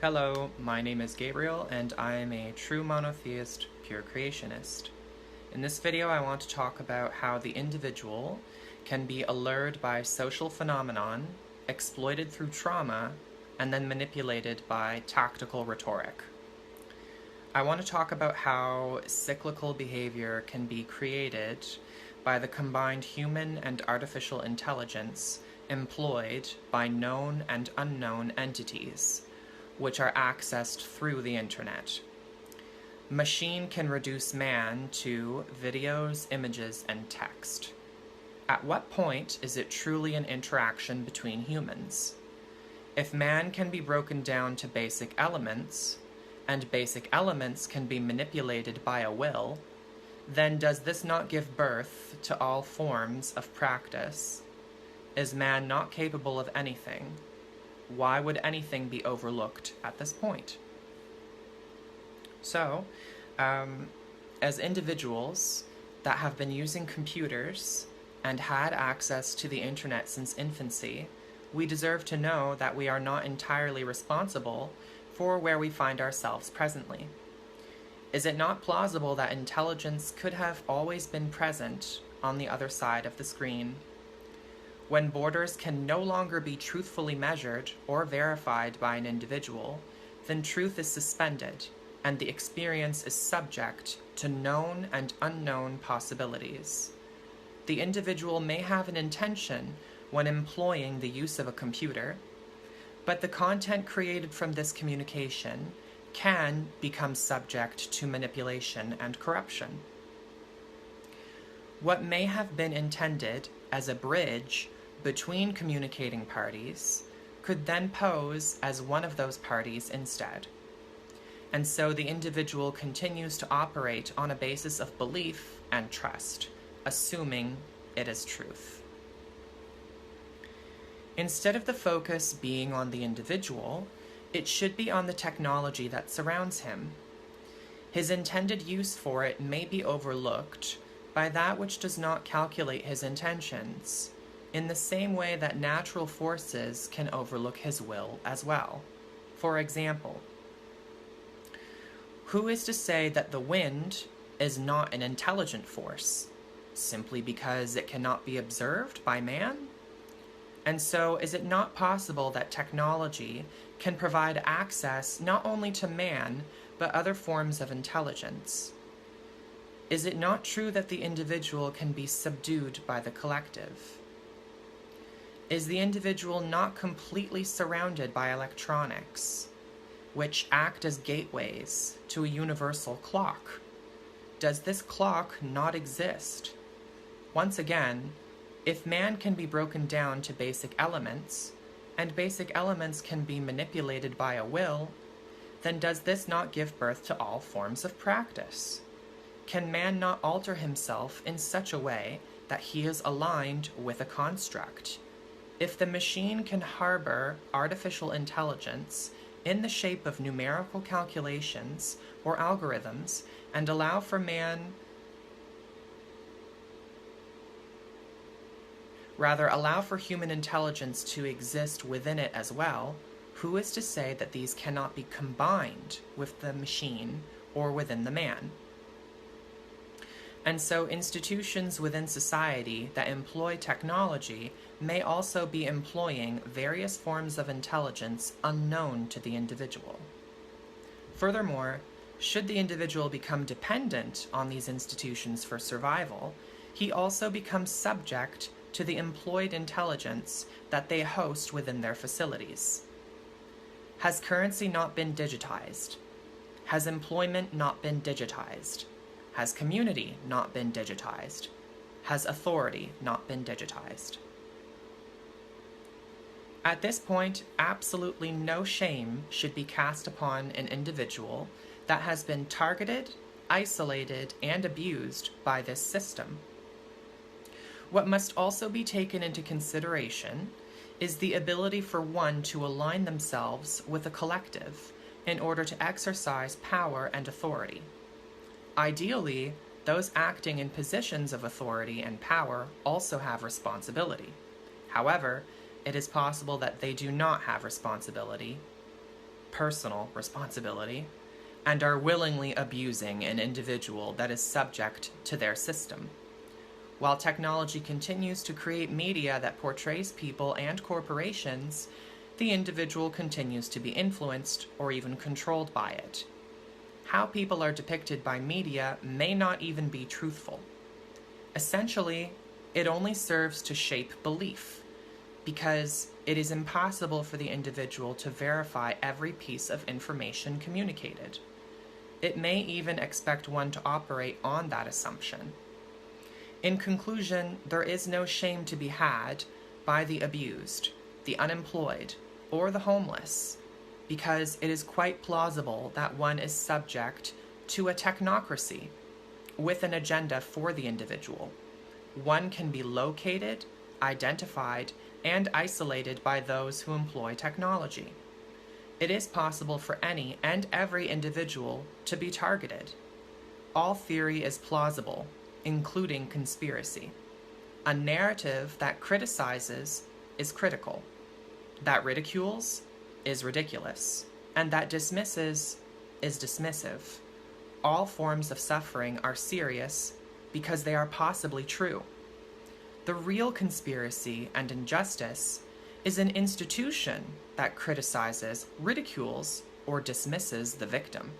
Hello, my name is Gabriel, and I am a true monotheist, pure creationist. In this video, I want to talk about how the individual can be allured by social phenomenon, exploited through trauma, and then manipulated by tactical rhetoric. I want to talk about how cyclical behavior can be created by the combined human and artificial intelligence employed by known and unknown entities, which are accessed through the internet. Machine can reduce man to videos, images, and text. At what point is it truly an interaction between humans? If man can be broken down to basic elements, and basic elements can be manipulated by a will, then does this not give birth to all forms of practice? Is man not capable of anything? Why would anything be overlooked at this point? So, as individuals that have been using computers and had access to the internet since infancy, we deserve to know that we are not entirely responsible for where we find ourselves presently. Is it not plausible that intelligence could have always been present on the other side of the screen? When borders can no longer be truthfully measured or verified by an individual, then truth is suspended, and the experience is subject to known and unknown possibilities. The individual may have an intention when employing the use of a computer, but the content created from this communication can become subject to manipulation and corruption. What may have been intended as a bridge between communicating parties could then pose as one of those parties instead. And so the individual continues to operate on a basis of belief and trust, assuming it is truth. Instead of the focus being on the individual, it should be on the technology that surrounds him. His intended use for it may be overlooked by that which does not calculate his intentions, in the same way that natural forces can overlook his will as well. For example, who is to say that the wind is not an intelligent force, simply because it cannot be observed by man? And so, is it not possible that technology can provide access not only to man, but other forms of intelligence? Is it not true that the individual can be subdued by the collective? Is the individual not completely surrounded by electronics, which act as gateways to a universal clock? Does this clock not exist? Once again, if man can be broken down to basic elements, and basic elements can be manipulated by a will, then does this not give birth to all forms of practice? Can man not alter himself in such a way that he is aligned with a construct? If the machine can harbor artificial intelligence in the shape of numerical calculations or algorithms and allow for human intelligence to exist within it as well, who is to say that these cannot be combined with the machine or within the man? And so institutions within society that employ technology may also be employing various forms of intelligence unknown to the individual. Furthermore, should the individual become dependent on these institutions for survival, he also becomes subject to the employed intelligence that they host within their facilities. Has currency not been digitized? Has employment not been digitized? Has community not been digitized? Has authority not been digitized? At this point, absolutely no shame should be cast upon an individual that has been targeted, isolated, and abused by this system. What must also be taken into consideration is the ability for one to align themselves with a collective in order to exercise power and authority. Ideally, those acting in positions of authority and power also have responsibility. However, it is possible that they do not have responsibility personal responsibility and are willingly abusing an individual that is subject to their system. While technology continues to create media that portrays people and corporations, the individual continues to be influenced or even controlled by it. How people are depicted by media may not even be truthful. Essentially, it only serves to shape belief, because it is impossible for the individual to verify every piece of information communicated. It may even expect one to operate on that assumption. In conclusion, there is no shame to be had by the abused, the unemployed, or the homeless, because it is quite plausible that one is subject to a technocracy with an agenda for the individual. One can be located, identified, and isolated by those who employ technology. It is possible for any and every individual to be targeted. All theory is plausible, including conspiracy. A narrative that criticizes is critical, that ridicules is ridiculous, and that dismisses is dismissive. All forms of suffering are serious because they are possibly true. The real conspiracy and injustice is an institution that criticizes, ridicules, or dismisses the victim.